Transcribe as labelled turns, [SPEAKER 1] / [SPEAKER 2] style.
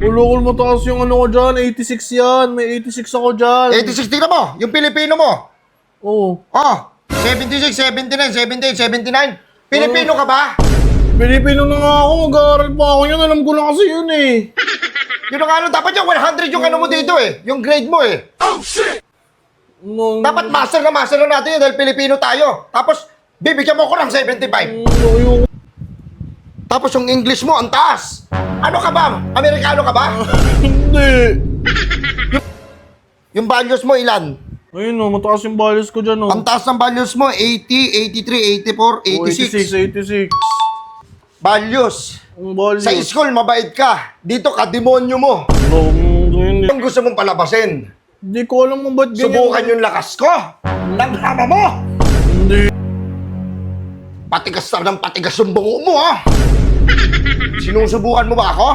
[SPEAKER 1] Ulukol mataas yung ano ko dyan, 86 yan. May 86 ako dyan.
[SPEAKER 2] 86, tingnan mo, yung Pilipino mo.
[SPEAKER 1] Oo.
[SPEAKER 2] Oh, 76, 79, 78, 79. Pilipino ka ba?
[SPEAKER 1] Pilipino na nga ako, mag-aaral pa ako yun. Alam ko na kasi yun eh.
[SPEAKER 2] Yun ang ano, dapat yung 100 yung ano mo dito eh. Yung grade mo eh.
[SPEAKER 1] No,
[SPEAKER 2] Dapat master na natin yun dahil Pilipino tayo. Tapos, bibigyan mo ko ng 75.
[SPEAKER 1] Ayoko.
[SPEAKER 2] Tapos yung English mo, ang taas. Ano ka ba? Amerikano ka ba?
[SPEAKER 1] Hindi.
[SPEAKER 2] Yung values mo ilan?
[SPEAKER 1] Ayun o, mataas yung values ko dyan o.
[SPEAKER 2] Ang taas ng values mo, 80, 83, 84, 86.
[SPEAKER 1] 86.
[SPEAKER 2] Values.
[SPEAKER 1] Ang values.
[SPEAKER 2] Sa school, mabait ka. Dito ka, demonyo mo.
[SPEAKER 1] Hindi
[SPEAKER 2] Anong gusto mong palabasin?
[SPEAKER 1] ko alam mo ba't ganyan.
[SPEAKER 2] Subukan yung lakas ko. Ng hama mo.
[SPEAKER 1] Hindi.
[SPEAKER 2] Patigas na ng patigas yung bungo mo, ha? Sinusubukan mo ba ako?